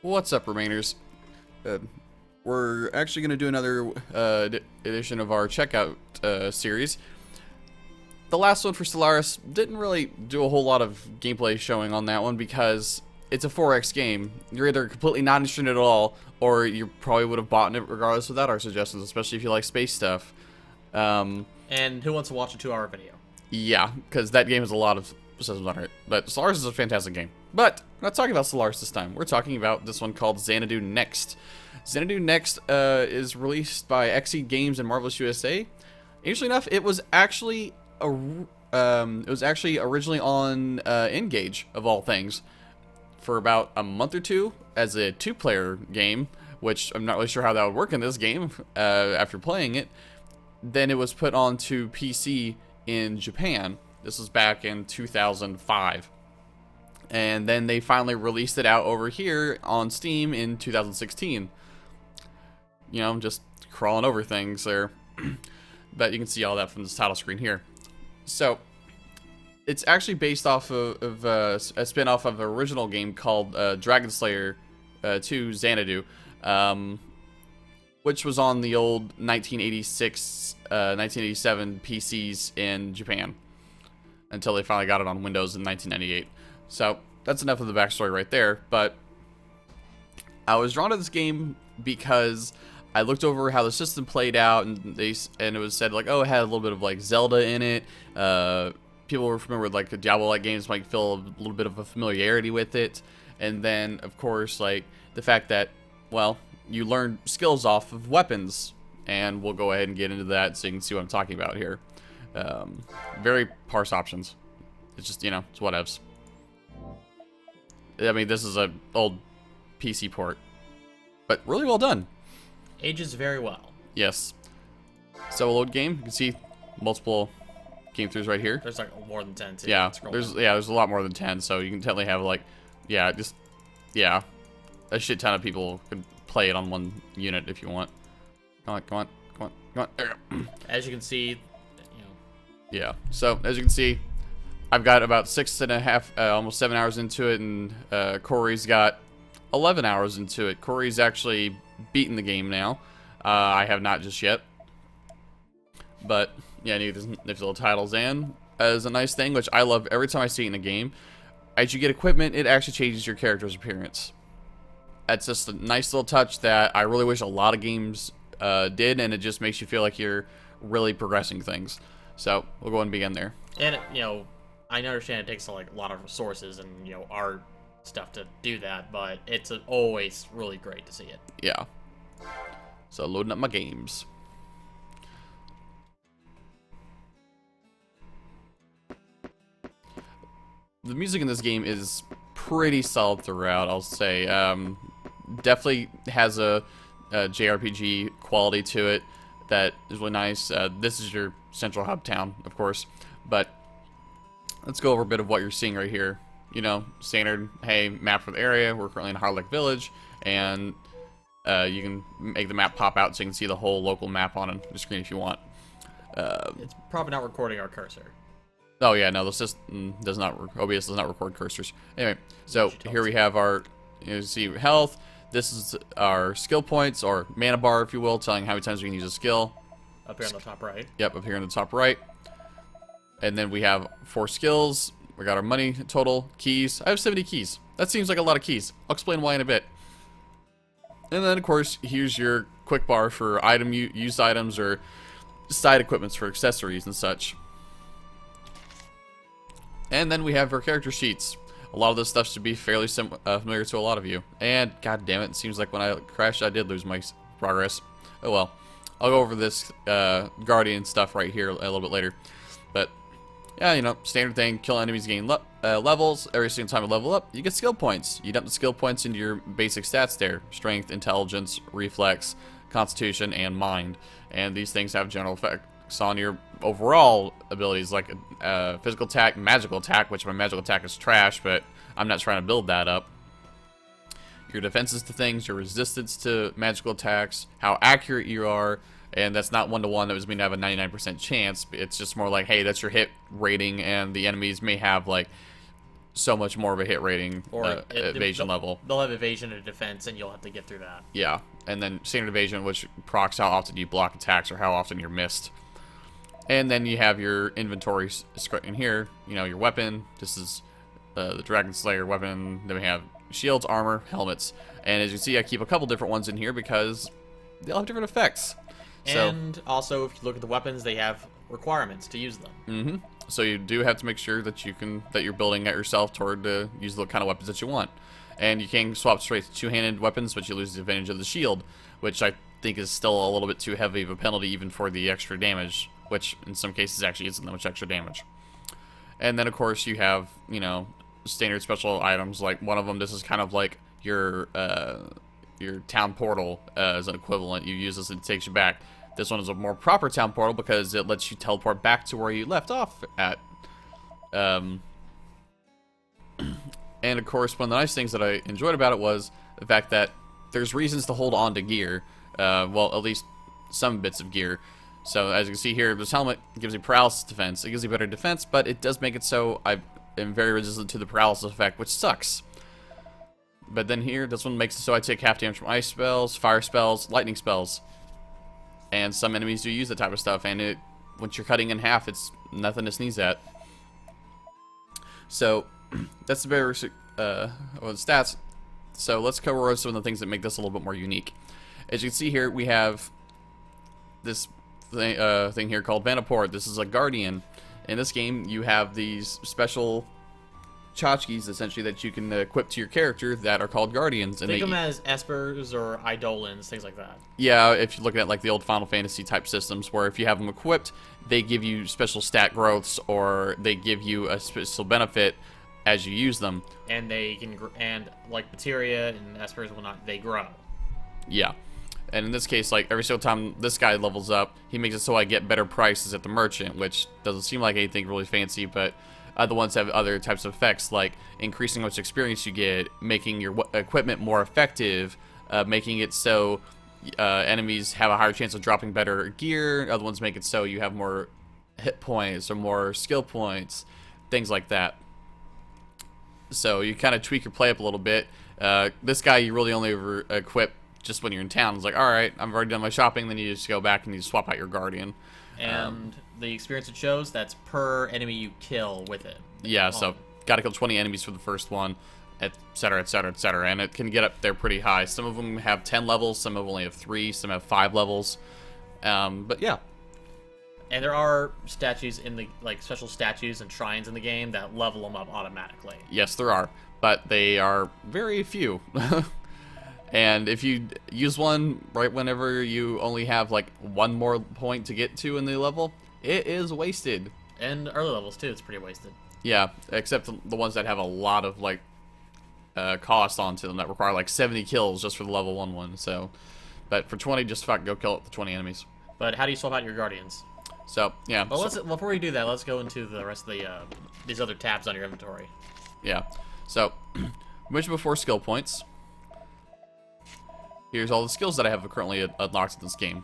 What's up, Remainers? Uh, we're actually going to do another edition of our Checkout series. The last one for Stellaris didn't really do a whole lot of gameplay showing on that one because it's a 4X game. You're either completely not interested at all, or you probably would have bought it regardless without our suggestions, especially if you like space stuff. And who wants to watch a 2-hour video? Yeah, because that game has a lot of systems on it. But Stellaris is a fantastic game. But we're not talking about Stellaris this time. We're talking about this one called Xanadu Next. Xanadu Next is released by Xseed Games and Marvelous USA. Interestingly enough, it was actually originally on Engage, of all things, for about a month or two as a 2-player game, which I'm not really sure how that would work in this game after playing it. Then it was put onto PC in Japan. This was back in 2005. And then they finally released it out over here on Steam in 2016. You know, just crawling over things there. But you can see all that from this title screen here. So, it's actually based off of a spin-off of an original game called Dragon Slayer 2 Xanadu, which was on the old 1986, 1987 PCs in Japan, until they finally got it on Windows in 1998. So, that's enough of the backstory right there, but I was drawn to this game because I looked over how the system played out, and it was said, like, oh, it had a little bit of, like, Zelda in it. People were familiar with, like, the Diablo-like games might feel a little bit of a familiarity with it. And then, of course, like, the fact that, well, you learn skills off of weapons, and we'll go ahead and get into that so you can see what I'm talking about here. Very parse options. It's just, you know, it's whatevs. I mean, this is an old PC port, but really well done. Ages very well. Yes. So a load game. You can see multiple game throughs right here. There's like more than 10 too. Yeah, there's a lot more than 10. So you can definitely have like, a shit ton of people can play it on one unit if you want. Come on. There we go. As you can see, you know. Yeah. So as you can see, I've got about 6.5, almost 7 hours into it, and Corey's got 11 hours into it. Corey's actually beaten the game now. I have not just yet. But, yeah, there's little titles, and as a nice thing, which I love every time I see it in a game, as you get equipment, it actually changes your character's appearance. That's just a nice little touch that I really wish a lot of games did, and it just makes you feel like you're really progressing things. So, we'll go ahead and begin there. And, you know, I understand it takes like a lot of resources and, you know, art stuff to do that, but it's always really great to see it. Yeah. So loading up my games. The music in this game is pretty solid throughout, I'll say. Definitely has a JRPG quality to it that is really nice. This is your central hub town, of course, but let's go over a bit of what you're seeing right here. You know, standard, hey, map for the area. We're currently in Harlech Village, and you can make the map pop out so you can see the whole local map on the screen if you want. It's probably not recording our cursor. Oh yeah, no, the system does not. OBS does not record cursors. Anyway, so here we have our, you see health. This is our skill points, or mana bar, if you will, telling how many times we can use a skill. Up here on the top right. Yep, up here in the top right. And then we have 4 skills. We got our money total, keys. I have 70 keys. That seems like a lot of keys. I'll explain why in a bit. And then, of course, here's your quick bar for used items or side equipments for accessories and such. And then we have our character sheets. A lot of this stuff should be fairly familiar to a lot of you. And, god damn it seems like when I crashed, I did lose my progress. Oh well. I'll go over this Guardian stuff right here a little bit later. But, yeah, you know, standard thing. Kill enemies, gain levels. Every single time you level up, you get skill points. You dump the skill points into your basic stats there. Strength, intelligence, reflex, constitution, and mind. And these things have general effects on your overall abilities, like physical attack, magical attack, which my magical attack is trash, but I'm not trying to build that up. Your defenses to things, your resistance to magical attacks, how accurate you are, and that's not one-to-one. That was mean to have a 99% chance. It's just more like, hey, that's your hit rating, and the enemies may have, like, so much more of a hit rating, Or evasion they'll- level. They'll have evasion and defense, and you'll have to get through that. Yeah, and then standard evasion, which procs how often you block attacks or how often you're missed. And then you have your inventory in here. You know, your weapon. This is the Dragon Slayer weapon. Then we have shields, armor, helmets. And as you see, I keep a couple different ones in here because they all have different effects. And also, if you look at the weapons, they have requirements to use them. So you do have to make sure that you're building at yourself toward to use the kind of weapons that you want. And you can swap straight to two-handed weapons, but you lose the advantage of the shield, which I think is still a little bit too heavy of a penalty even for the extra damage, which in some cases actually isn't that much extra damage. And then of course you have, you know, standard special items. Like one of them, this is kind of like your town portal as an equivalent. You use this and it takes you back. This one is a more proper town portal because it lets you teleport back to where you left off at. And of course, one of the nice things that I enjoyed about it was the fact that there's reasons to hold on to gear. Well, at least some bits of gear. So as you can see here, this helmet gives you paralysis defense. It gives you better defense, but it does make it so I am very resistant to the paralysis effect, which sucks. But then here, this one makes it so I take half damage from ice spells, fire spells, lightning spells. And some enemies do use that type of stuff, and once you're cutting in half, it's nothing to sneeze at. So that's the very stats. So let's cover some of the things that make this a little bit more unique. As you can see here, we have this thing here called Vanaport. This is a guardian. In this game, you have these special tchotchkes, essentially, that you can equip to your character that are called guardians. And Think of them as espers or eidolons, things like that. Yeah, if you're looking at like the old Final Fantasy type systems, where if you have them equipped, they give you special stat growths, or they give you a special benefit as you use them. And they can, and like materia and espers will not, they grow. Yeah. And in this case, like every single time this guy levels up, he makes it so I get better prices at the merchant, which doesn't seem like anything really fancy, but other ones have other types of effects, like increasing how much experience you get, making your equipment more effective, making it so enemies have a higher chance of dropping better gear. Other ones make it so you have more hit points or more skill points, things like that. So you kind of tweak your play up a little bit. This guy you really only ever equip just when you're in town. It's like, alright, I've already done my shopping, then you just go back and you swap out your guardian. And the experience it shows, that's per enemy you kill with it. Yeah, so gotta kill 20 enemies for the first one, etc, etc, etc, and it can get up there pretty high. Some of them have 10 levels, some of them only have 3, some have 5 levels. But yeah. And there are statues in the, like, special statues and shrines in the game that level them up automatically. Yes, there are, but they are very few. And if you use one right whenever you only have like one more point to get to in the level, it is wasted. And early levels too, it's pretty wasted. Yeah, except the ones that have a lot of like cost onto them that require like 70 kills just for the level 1 one. So, but for 20, just fucking go kill the 20 enemies. But how do you swap out your guardians? So yeah. Well, before we do that, let's go into the rest of the these other tabs on your inventory. Yeah. So, mentioned before skill points. Here's all the skills that I have currently unlocked in this game.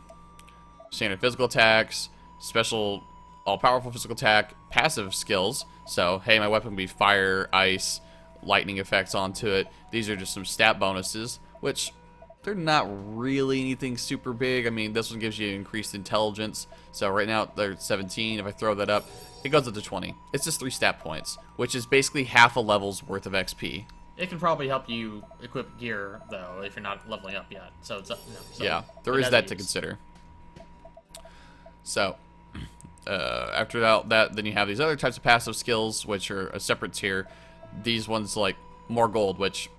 Standard physical attacks, special all-powerful physical attack, passive skills. So, hey, my weapon will be fire, ice, lightning effects onto it. These are just some stat bonuses, which they're not really anything super big. I mean, this one gives you increased intelligence. So right now they're 17. If I throw that up, it goes up to 20. It's just 3 stat points, which is basically half a level's worth of XP. It can probably help you equip gear, though, if you're not leveling up yet. So it's so yeah, there is that to consider. So, after that, then you have these other types of passive skills, which are a separate tier. These ones, like, more gold, which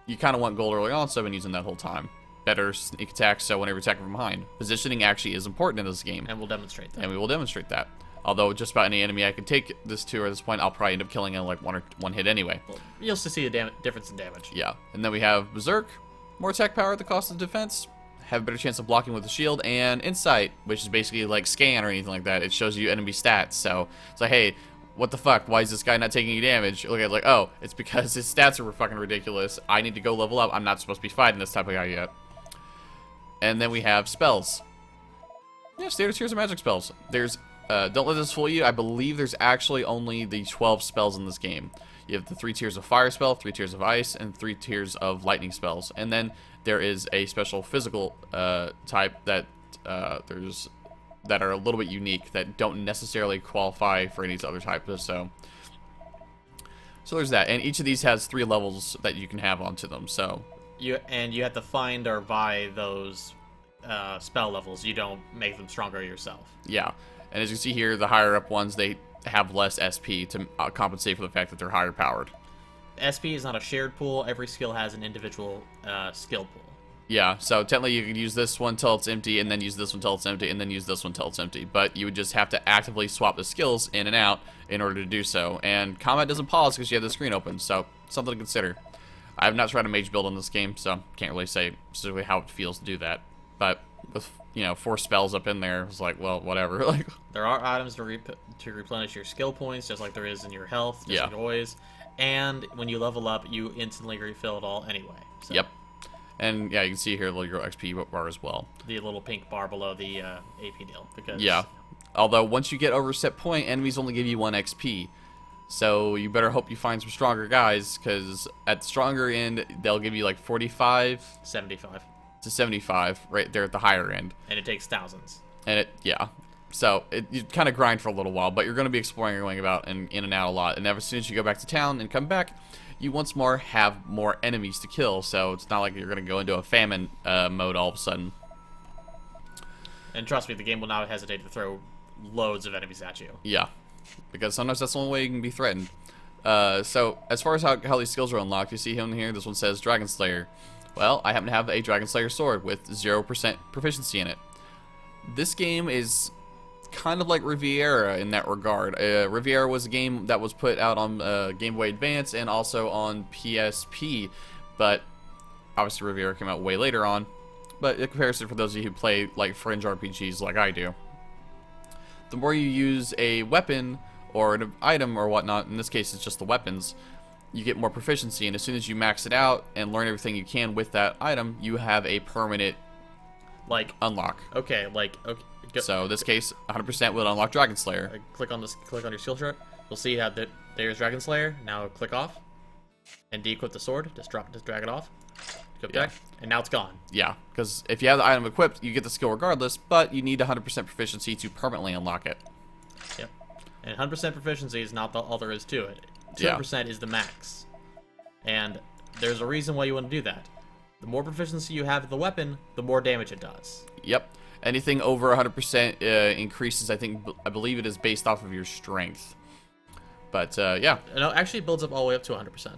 you kind of want gold early on, so I've been using that whole time. Better sneak attack, so whenever you're attacking from behind. Positioning actually is important in this game. And we'll demonstrate that. And we will demonstrate that. Although just about any enemy I can take this to at this point, I'll probably end up killing in like one hit anyway. Well, you'll still see a difference in damage. Yeah. And then we have Berserk, more attack power at the cost of defense, have a better chance of blocking with the shield, and Insight, which is basically like scan or anything like that. It shows you enemy stats. So it's like, hey, what the fuck? Why is this guy not taking any damage? You look at it like, oh, it's because his stats are fucking ridiculous. I need to go level up. I'm not supposed to be fighting this type of guy yet. And then we have spells. Yeah, standard tiers of magic spells. There's don't let this fool you. I believe there's actually only the 12 spells in this game. You have the 3 tiers of fire spell, 3 tiers of ice, and 3 tiers of lightning spells. And then there is a special physical type that that are a little bit unique that don't necessarily qualify for any of these other types. So there's that. And each of these has 3 levels that you can have onto them. So you have to find or buy those spell levels. You don't make them stronger yourself. Yeah. And as you see here, the higher up ones, they have less SP to compensate for the fact that they're higher powered. SP is not a shared pool. Every skill has an individual skill pool. Yeah, so technically you could use this one till it's empty, and then use this one till it's empty, and then use this one till it's empty. But you would just have to actively swap the skills in and out in order to do so. And combat doesn't pause because you have the screen open, so something to consider. I have not tried a mage build in this game, so can't really say specifically how it feels to do that. But with 4 spells up in there, it's like, well, whatever. Like, there are items to replenish your skill points, just like there is in your health, just like always. And when you level up, you instantly refill it all anyway. So. Yep. And yeah, you can see here the little XP bar as well. The little pink bar below the AP deal. Because yeah. Although once you get over a set point, enemies only give you 1 XP. So you better hope you find some stronger guys, because at the stronger end, they'll give you like 45, 75 to 75 right there at the higher end. And it takes thousands. And so you kind of grind for a little while, but you're going to be exploring your way about and in and out a lot. And as soon as you go back to town and come back, you once more have more enemies to kill. So it's not like you're going to go into a famine mode all of a sudden. And trust me, the game will not hesitate to throw loads of enemies at you. Yeah, because sometimes that's the only way you can be threatened. So as far as how these skills are unlocked, you see him here. This one says Dragon Slayer. Well, I happen to have a Dragon Slayer sword with 0% proficiency in it. This game is kind of like Riviera in that regard. Riviera was a game that was put out on Game Boy Advance and also on PSP, but obviously Riviera came out way later on. But in comparison, for those of you who play like fringe RPGs like I do, the more you use a weapon or an item or whatnot, in this case it's just the weapons, you get more proficiency, and as soon as you max it out and learn everything you can with that item, you have a permanent unlock. Okay. So in this case, 100% will unlock Dragon Slayer. Click on your skill chart. You'll see how there's Dragon Slayer. Now click off and de-equip the sword. Just drag it off. Equip deck, and now it's gone. Yeah, because if you have the item equipped, you get the skill regardless, but you need 100% proficiency to permanently unlock it. Yep. And 100% proficiency is not all there is to it. 200% is the max. And there's a reason why you want to do that. The more proficiency you have with the weapon, the more damage it does. Yep. Anything over 100% increases, I believe it is based off of your strength. But, yeah. No, actually it builds up all the way up to 100%.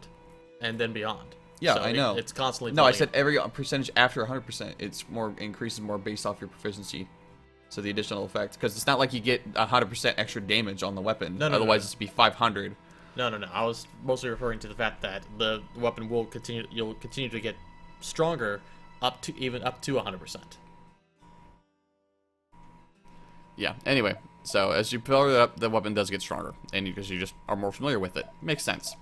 And then beyond. Yeah, so I know. It's constantly No, I said every percentage after 100%. It's increases more based off your proficiency. So the additional effect. Because it's not like you get 100% extra damage on the weapon. No, Otherwise, it's be 500. No. I was mostly referring to the fact that the weapon will continue. You'll continue to get stronger up to 100%. Yeah. Anyway, so as you power it up, the weapon does get stronger, and because you just are more familiar with it, makes sense.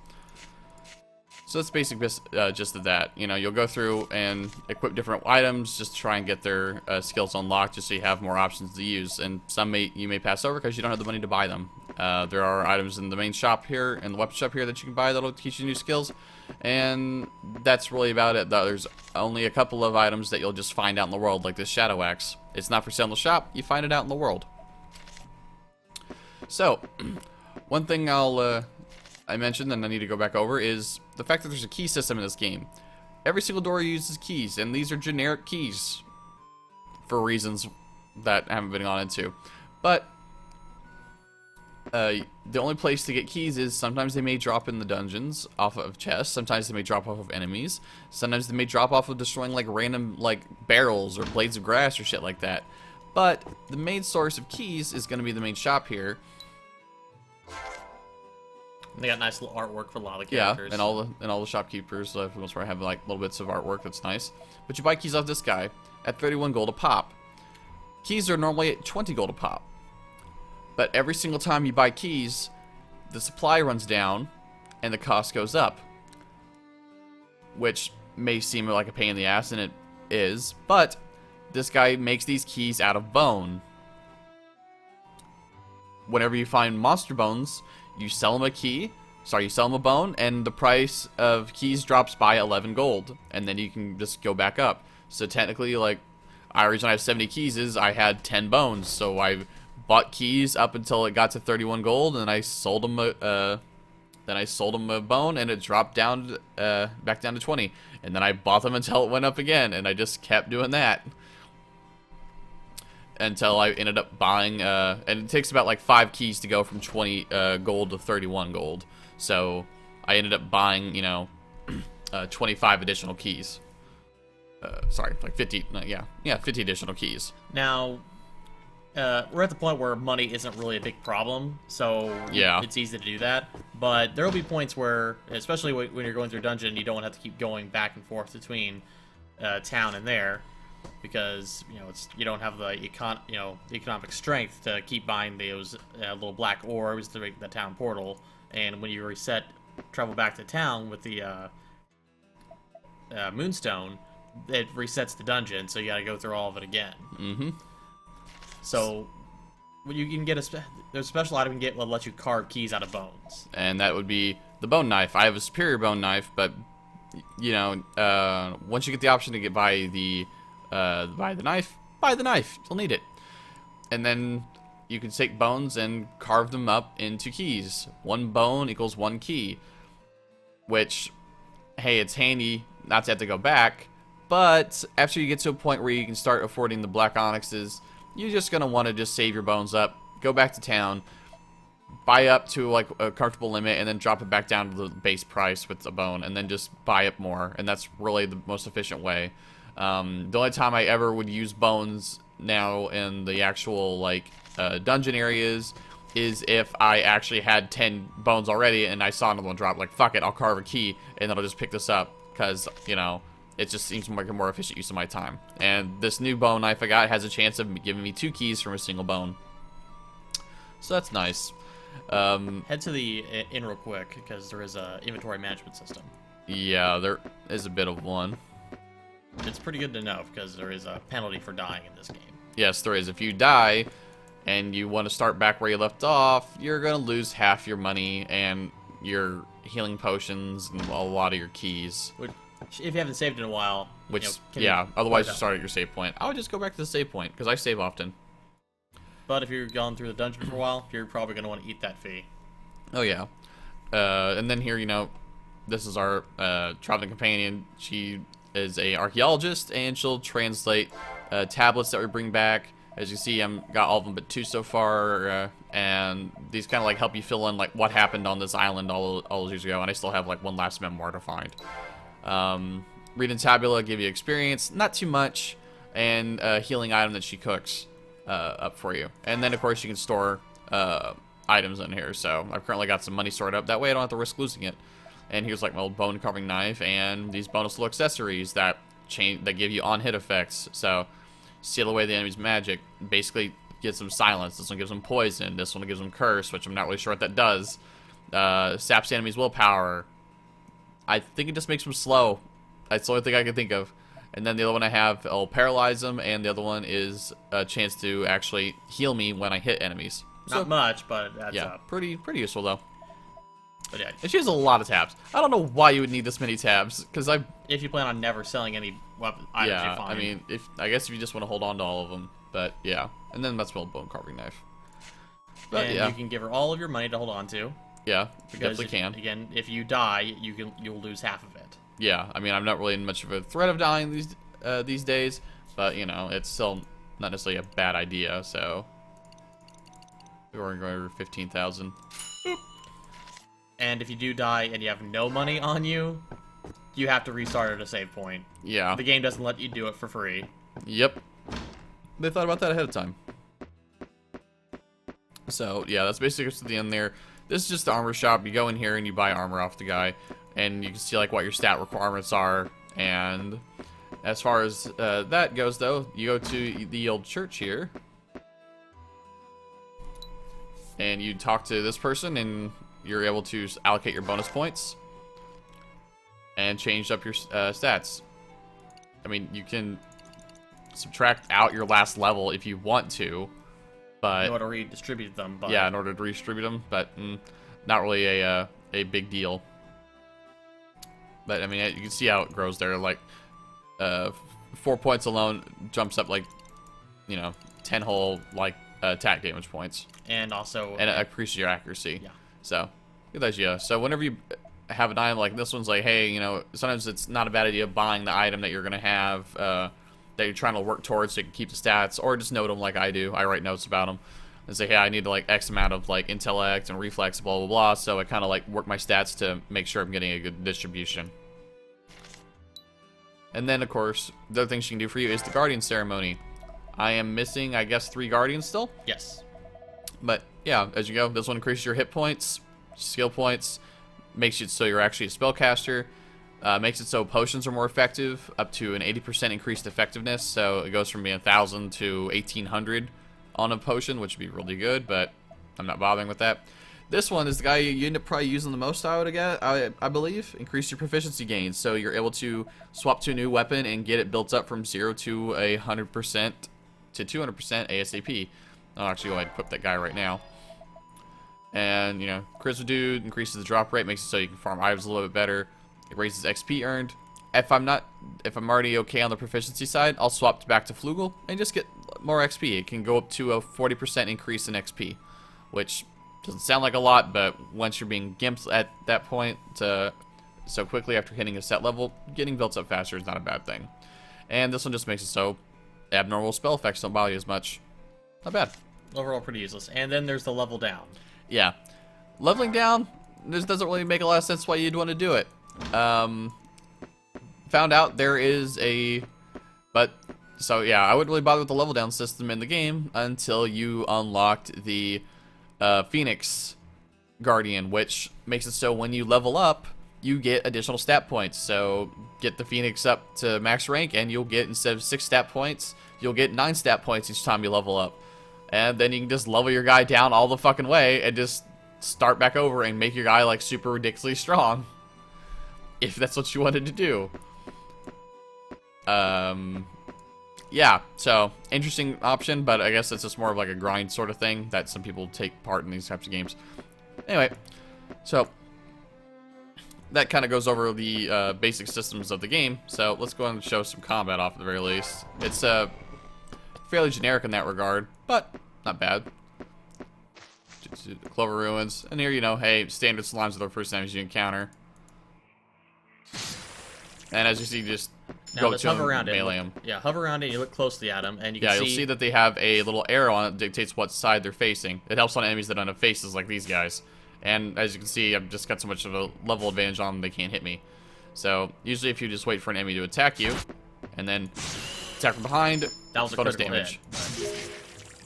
So that's basic gist of that. You'll go through and equip different items just to try and get their skills unlocked, just so you have more options to use. And some you may pass over because you don't have the money to buy them. There are items in the main shop here and the weapon shop here that you can buy that'll teach you new skills, and that's really about it. There's only a couple of items that you'll just find out in the world, like this Shadow Axe. It's not for sale in the shop. You find it out in the world. So, one thing I mentioned and I need to go back over is the fact that there's a key system in this game. Every single door uses keys, and these are generic keys for reasons that I haven't been gone into. But the only place to get keys is sometimes they may drop in the dungeons off of chests, sometimes they may drop off of enemies, sometimes they may drop off of destroying like random barrels or blades of grass or shit like that. But the main source of keys is going to be the main shop here. They got nice little artwork for a lot of the characters. Yeah, and all the shopkeepers, for the most part, have little bits of artwork that's nice. But you buy keys off this guy at 31 gold a pop. Keys are normally at 20 gold a pop. But every single time you buy keys, the supply runs down and the cost goes up. Which may seem like a pain in the ass, and it is, but this guy makes these keys out of bone. whenever you find monster bones, you sell them a key. Sorry, you sell them a bone, and the price of keys drops by 11 gold, and then you can just go back up. So technically, like, the reason I have 70 keys is I had 10 bones, so I bought keys up until it got to 31 gold, and I sold them a bone, and it dropped down back down to 20, and then I bought them until it went up again, and I just kept doing that until I ended up buying, and it takes about like 5 keys to go from 20 gold to 31 gold. So I ended up buying, you know, 25 additional keys. Sorry, like 50, yeah, 50 additional keys. Now, we're at the point where money isn't really a big problem, so yeah, it's easy to do that. But there will be points where, especially when you're going through a dungeon, you don't have to keep going back and forth between town and there, because you don't have the economic strength to keep buying those little black orbs to make the town portal. And when you travel back to town with the Moonstone, it resets the dungeon, so you got to go through all of it again. Mm-hmm. So you can get there's a special item you can get that lets you carve keys out of bones, and that would be the bone knife. I have a superior bone knife, but once you get the option to buy the knife. You'll need it, and then you can take bones and carve them up into keys. 1 bone equals 1 key, which, hey, it's handy not to have to go back, but after you get to a point where you can start affording the black onyxes, you're just going to want to just save your bones up, go back to town, buy up to like a comfortable limit, and then drop it back down to the base price with the bone, and then just buy up more, and that's really the most efficient way. The only time I ever would use bones now in the actual like dungeon areas is if I actually had 10 bones already and I saw another one drop. Like, fuck it, I'll carve a key and then I'll just pick this up, because it just seems like a more efficient use of my time. And this new bone knife I got has a chance of giving me 2 keys from a single bone, so that's nice. Head to the inn real quick, because there is a inventory management system. Yeah, there is a bit of one. It's pretty good to know, because there is a penalty for dying in this game. Yes, there is. If you die and you want to start back where you left off, you're going to lose half your money and your healing potions and a lot of your keys. Which, if you haven't saved in a while, otherwise you start at your save point. I would just go back to the save point, because I save often. But if you're gone through the dungeon for a while, you're probably going to want to eat that fee. Oh, yeah. And then here, this is our traveling companion. She is a archaeologist, and she'll translate tablets that we bring back. As you see, I've got all of them but 2 so far, and these kind of like help you fill in like what happened on this island all those years ago, and I still have like 1 last memoir to find. Read and Tabula give you experience, not too much, and a healing item that she cooks up for you. And then of course you can store items in here, so I've currently got some money stored up, that way I don't have to risk losing it. And here's like my old bone carving knife and these bonus little accessories that give you on hit effects. So seal away the enemy's magic, basically gives them silence. This one gives them poison. This one gives them curse, which I'm not really sure what that does. Saps the enemy's willpower. I think it just makes them slow. That's the only thing I can think of. And then the other one I have, it'll paralyze them, and the other one is a chance to actually heal me when I hit enemies. Not much, but that's pretty useful though. But yeah, and she has a lot of tabs. I don't know why you would need this many tabs, because if you plan on never selling any weapon items, you find. I mean, I guess if you just want to hold on to all of them, but yeah. And then that's my old bone carving knife. But and you can give her all of your money to hold on to. Yeah, definitely can. Again, if you die, you'll lose half of it. Yeah, I mean, I'm not really in much of a threat of dying these days, but it's still not necessarily a bad idea. So we're going over 15,000. And if you do die and you have no money on you, you have to restart at a save point. Yeah. The game doesn't let you do it for free. Yep. They thought about that ahead of time. So, yeah, that's basically just the end there. This is just the armor shop. You go in here and you buy armor off the guy, and you can see like what your stat requirements are. And as far as that goes, though, you go to the old church here, and you talk to this person, and you're able to allocate your bonus points and change up your stats. I mean, you can subtract out your last level if you want to, but in order to redistribute them. But yeah, in order to redistribute them, but not really a big deal. But I mean, you can see how it grows there. Like 4 points alone jumps up like 10 whole like attack damage points, and also it increases your accuracy. Yeah. So good idea. So whenever you have an item like this one's like, hey, sometimes it's not a bad idea buying the item that you're gonna have that you're trying to work towards so you can keep the stats, or just note them like I do. I write notes about them and say, hey, I need like X amount of like intellect and reflex, blah blah blah. So I kind of like work my stats to make sure I'm getting a good distribution. And then of course the other thing she can do for you is the Guardian Ceremony. I am missing, I guess, 3 Guardians still. Yes. But yeah, as you go, this one increases your hit points, skill points, makes it so you're actually a spellcaster. Makes it so potions are more effective, up to an 80% increased effectiveness. So it goes from being 1,000 to 1,800 on a potion, which would be really good, but I'm not bothering with that. This one is the guy you end up probably using the most, I believe. Increase your proficiency gains, so you're able to swap to a new weapon and get it built up from 0 to 100% to 200% ASAP. I'll actually go ahead and equip that guy right now. And, Charisma Dude increases the drop rate, makes it so you can farm items a little bit better. It raises XP earned. If I'm already okay on the proficiency side, I'll swap back to Flugel and just get more XP. It can go up to a 40% increase in XP, which doesn't sound like a lot, but once you're being gimped at that point so quickly after hitting a set level, getting built up faster is not a bad thing. And this one just makes it so abnormal spell effects don't bother you as much. Not bad. Overall pretty useless. And then there's the level down. Yeah. Leveling down, this doesn't really make a lot of sense why you'd want to do it. Found out there is so yeah, I wouldn't really bother with the level down system in the game until you unlocked the Phoenix Guardian, which makes it so when you level up, you get additional stat points. So get the Phoenix up to max rank and you'll get, instead of 6 stat points, you'll get 9 stat points each time you level up. And then you can just level your guy down all the fucking way and just start back over and make your guy like super ridiculously strong. If that's what you wanted to do. Yeah, so interesting option, but I guess it's just more of like a grind sort of thing that some people take part in these types of games. Anyway, so that kind of goes over the basic systems of the game. So let's go and show some combat off at the very least. It's fairly generic in that regard, but not bad. Clover Ruins, and here hey, standard slimes are the first enemies you encounter. And as you see, just go to hover around melee them. Yeah, hover around it and you look closely at them, and you can see... you'll see that they have a little arrow on it that dictates what side they're facing. It helps on enemies that don't have faces like these guys. And as you can see, I've just got so much of a level advantage on them, they can't hit me. So usually if you just wait for an enemy to attack you, and then attack from behind, that was a bonus critical damage. Hit.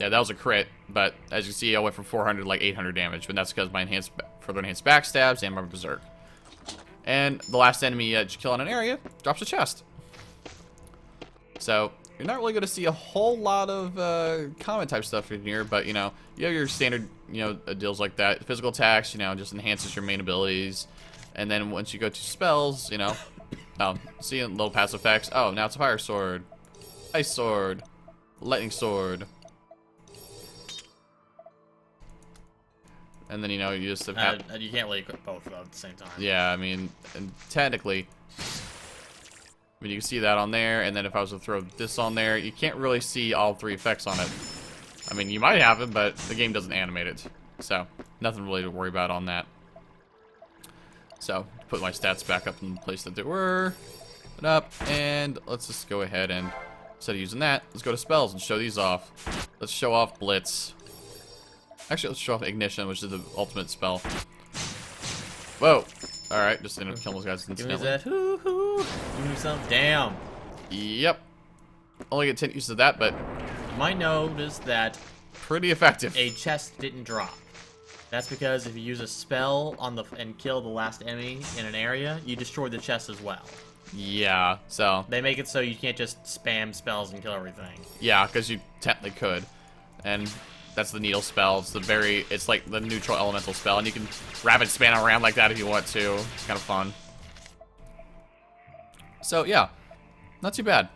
Yeah, that was a crit, but as you see, I went from 400 to like 800 damage, and that's because my further enhanced backstabs and my berserk. And the last enemy that you kill in an area drops a chest. So you're not really going to see a whole lot of combat type stuff in here, but you have your standard deals like that. Physical attacks, just enhances your main abilities, and then once you go to spells, see little passive effects. Oh, now it's a fire sword, ice sword, lightning sword. And then, you just have... you can't really equip both at the same time. Yeah, I mean, and technically... you can see that on there, and then if I was to throw this on there, you can't really see all 3 effects on it. I mean, you might have it, but the game doesn't animate it. So, nothing really to worry about on that. So, put my stats back up in the place that they were. Put up, and let's just go ahead and, instead of using that, let's go to spells and show these off. Let's show off Blitz. Actually, let's show off Ignition, which is the ultimate spell. Whoa! Alright, just ended up killing those guys instantly. Give me that hoo-hoo! Give me some. Damn! Yep. Only get 10 uses of that, but... You might notice that... pretty effective. A chest didn't drop. That's because if you use a spell and kill the last enemy in an area, you destroy the chest as well. Yeah, so... They make it so you can't just spam spells and kill everything. Yeah, because you technically could. And... that's the needle spell. It's like the neutral elemental spell, and you can rapid span around like that if you want to. It's kind of fun. So yeah, not too bad.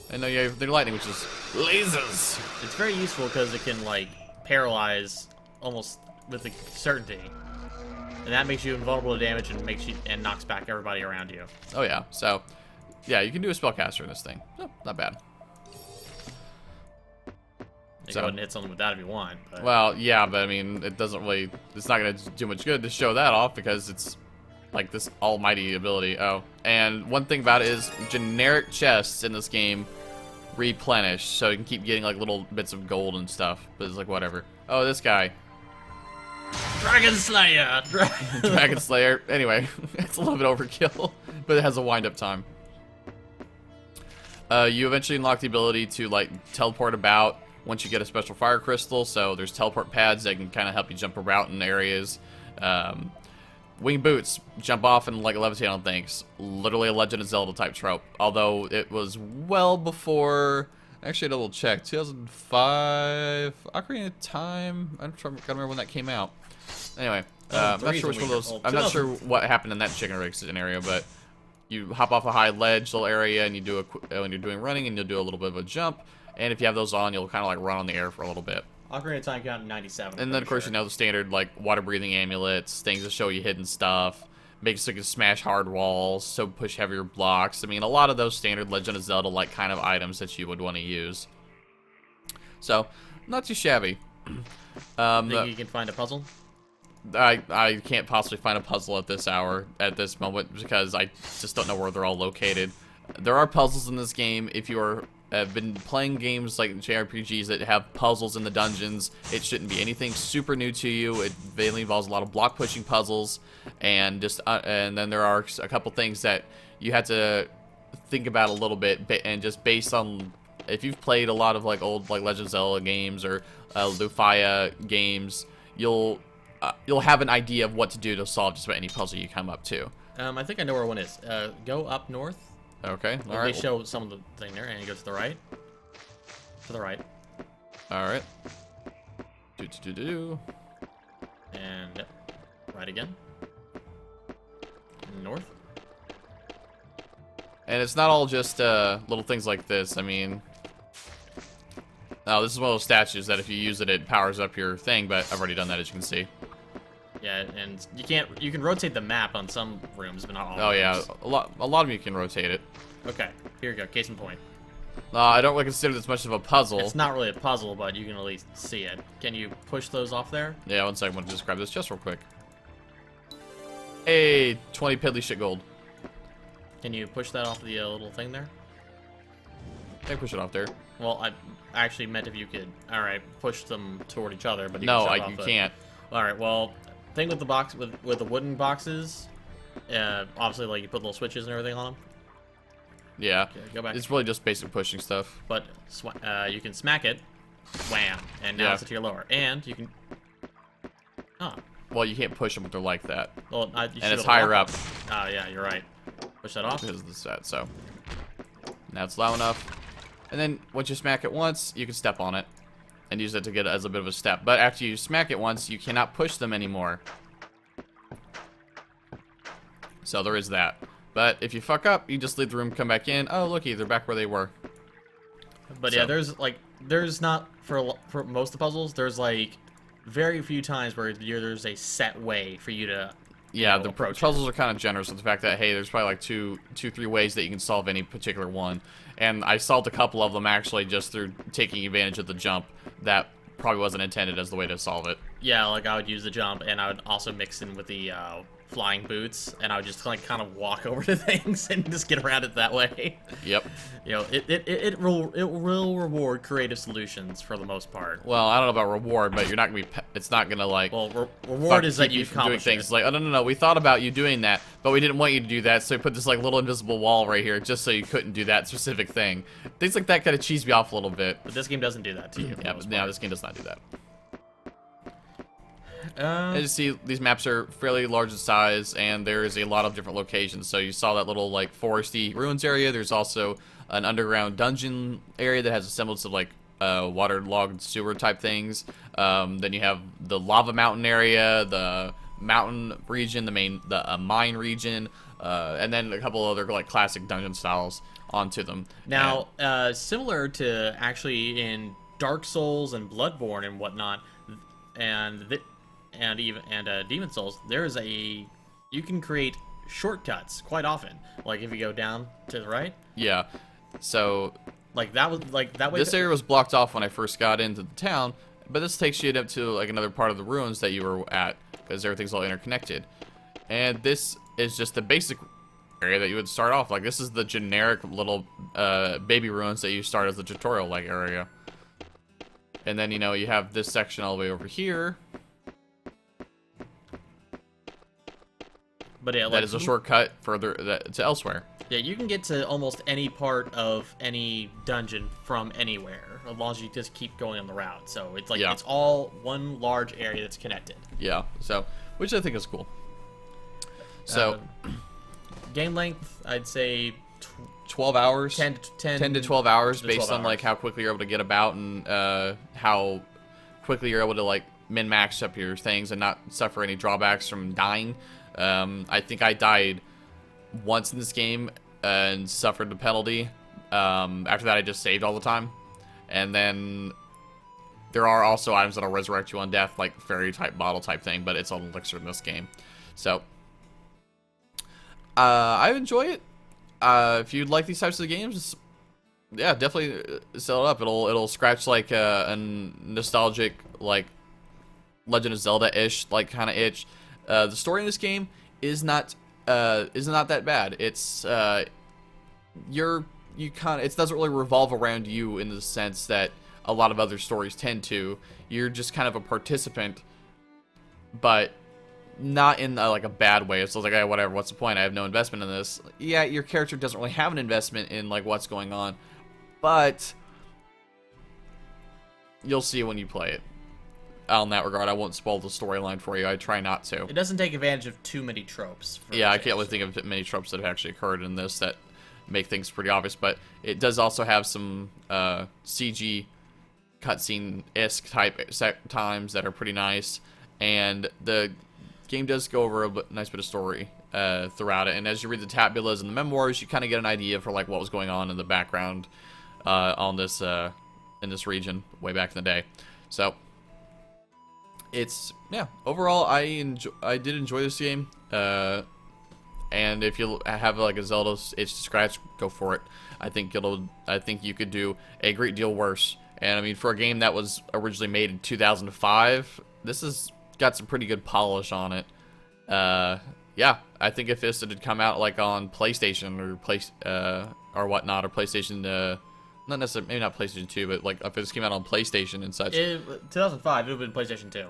I know you have the lightning, which is Lasers. It's very useful because it can, like, paralyze almost with a certainty. And that makes you invulnerable to damage and knocks back everybody around you. Oh yeah, so yeah, you can do a spellcaster in this thing. Oh, not bad. You can go ahead and hit something with that if you want. But... Well, yeah, but I mean, it's not gonna do much good to show that off because it's like this almighty ability. Oh, and one thing about it is generic chests in this game replenish, so you can keep getting like little bits of gold and stuff. But it's like whatever. Oh, this guy. Dragon Slayer! Dragon Slayer. Anyway, it's a little bit overkill, but it has a wind-up time. You eventually unlock the ability to like teleport about once you get a special fire crystal. So there's teleport pads that can kind of help you jump about in areas. Wing boots, jump off and like levitate on things. Literally a Legend of Zelda type trope. Although it was well before. Actually, I had a little check. 2005, Ocarina of Time. I gotta remember when that came out. Anyway, I'm not sure which one of those. I'm not sure what happened in that chicken rig scenario, but you hop off a high ledge little area, and you do when you're doing running, and you'll do a little bit of a jump. And if you have those on, you'll kind of like run on the air for a little bit. Ocarina of Time came out in '97. And then of course you know the standard like water breathing amulets, things that show you hidden stuff, makes so you can smash hard walls, so push heavier blocks. I mean, a lot of those standard Legend of Zelda like kind of items that you would want to use. So, not too shabby. Think you can find a puzzle? I can't possibly find a puzzle at this hour, at this moment, because I just don't know where they're all located. There are puzzles in this game. If you have been playing games like JRPGs that have puzzles in the dungeons, it shouldn't be anything super new to you. It mainly involves a lot of block pushing puzzles, and and then there are a couple things that you have to think about a little bit, and just based on if you've played a lot of like old like Legend of Zelda games or Lufia games, you'll have an idea of what to do to solve just about any puzzle you come up to. I think I know where one is. Go up north. Okay, all They right. show some of the thing there, and you go to the right. To the right. All right. Do. And yep. Right again. North. And it's not all just little things like this. I mean, this is one of those statues that if you use it, it powers up your thing. But I've already done that, as you can see. Yeah, and you can rotate the map on some rooms, but not all. Oh rooms. yeah, a lot of them you can rotate it. Okay, here you go. Case in point. I don't really consider this much of a puzzle. It's not really a puzzle, but you can at least see it. Can you push those off there? Yeah, one second. I'm gonna just grab this chest real quick. Hey, 20 piddly shit gold. Can you push that off the little thing there? Hey, push it off there. Well, I actually meant if you could. All right, push them toward each other, but you No, can shove you off can't. All right, well, thing with the box with the wooden boxes, obviously like you put little switches and everything on them. Yeah. Okay, go back. It's really just basic pushing stuff. But you can smack it, wham, and now Yeah. it's a tier lower. And you can. Oh. Well, you can't push them if they're like that. Well, you should And it's be able to higher walk up. them. Oh yeah, you're right. Push that off. Because of the set, so. Now it's low enough. And then once you smack it once, you can step on it. And use it to get it as a bit of a step. But after you smack it once, you cannot push them anymore. So there is that. But if you fuck up, you just leave the room, come back in. Oh, looky, they're back where they were. But yeah, there's not for most of the puzzles. There's like very few times where there's a set way for you to. Yeah, the puzzles are kind of generous with the fact that, hey, there's probably like two, 3 ways that you can solve any particular one. And I solved a couple of them actually just through taking advantage of the jump that probably wasn't intended as the way to solve it. Yeah, like I would use the jump, and I would also mix in with the flying boots, and I would just like kind of walk over to things and just get around it that way. Yep. You know, it will reward creative solutions for the most part. Well, I don't know about reward, but you're not gonna be. It's not gonna like. Well, reward is that you from doing accomplish things. it. Like, oh no, we thought about you doing that, but we didn't want you to do that, so we put this like little invisible wall right here just so you couldn't do that specific thing. Things like that kind of cheese me off a little bit. But this game doesn't do that to you. Yeah, but now this game does not do that. Uh, As you see, these maps are fairly large in size, and there is a lot of different locations. So you saw that little like foresty ruins area. There's also an underground dungeon area that has a semblance of like waterlogged sewer type things. Then you have the lava mountain area, the mountain region, the mine region, and then a couple other like classic dungeon styles. onto them. Now, similar to actually in Dark Souls and Bloodborne and whatnot, and Demon Souls, you can create shortcuts quite often. Like if you go down to the right. Yeah. So that way. This area was blocked off when I first got into the town, but this takes you up to like another part of the ruins that you were at because everything's all interconnected. And this is just the basic area that you would start off. Like this is the generic little baby ruins that you start as the tutorial like area. And then you have this section all the way over here. But yeah, that is a shortcut further to elsewhere. Yeah, you can get to almost any part of any dungeon from anywhere, as long as you just keep going on the route. So it's like it's all one large area that's connected. Yeah, so which I think is cool. So game length, I'd say 12 hours. 10 to 12 hours based 12 on hours. like how quickly you're able to get about and how quickly you're able to like min-max up your things and not suffer any drawbacks from dying. I think I died once in this game and suffered the penalty. After that, I just saved all the time. And then there are also items that'll resurrect you on death, like fairy type bottle type thing, but it's an elixir in this game. So I enjoy it. If you like these types of games, yeah, definitely sell it up. It'll scratch like a nostalgic like Legend of Zelda-ish like kind of itch. The story in this game is not that bad. It's it doesn't really revolve around you in the sense that a lot of other stories tend to. You're just kind of a participant, but not in like a bad way. So it's like, hey, whatever, what's the point? I have no investment in this. Yeah, your character doesn't really have an investment in like what's going on, but you'll see when you play it. In that regard, I won't spoil the storyline for you. I try not to. It doesn't take advantage of too many tropes. Yeah, I can't really think of many tropes that have actually occurred in this that make things pretty obvious, but it does also have some CG cutscene-esque type times that are pretty nice, and the game does go over a nice bit of story throughout it, and as you read the tabulas and the memoirs, you kind of get an idea for like what was going on in the background on this in this region way back in the day. So it's, yeah, overall I did enjoy this game, and if you have like a Zelda itch to scratch, go for it. I think you could do a great deal worse. And I mean, for a game that was originally made in 2005, this has got some pretty good polish on it. Yeah, I think if this had come out like on PlayStation or whatnot, or PlayStation, not necessarily, maybe not PlayStation 2, but like if this came out on PlayStation and such. 2005, it would have been PlayStation 2.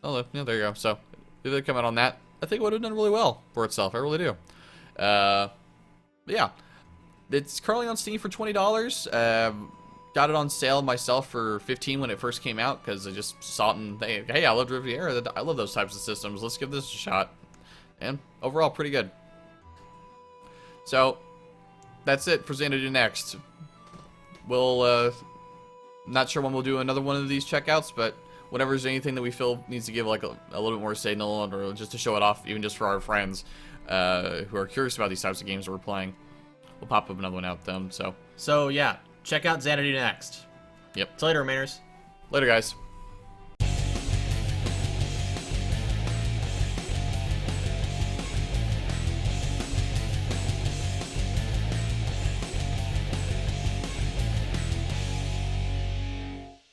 Oh, yeah, there you go. So if it had come out on that, I think it would have done really well for itself. I really do. Yeah, it's currently on Steam for $20. Got it on sale myself for $15 when it first came out because I just saw it and hey, I love Riviera. I love those types of systems. Let's give this a shot. And overall, pretty good. So that's it for Xanadu Next. We'll not sure when we'll do another one of these checkouts, but whenever there's anything that we feel needs to give like a little bit more signal or just to show it off, even just for our friends who are curious about these types of games that we're playing, we'll pop up another one out them. So yeah, check out Xanadu Next. Yep. See you later, Remainers. Later, guys.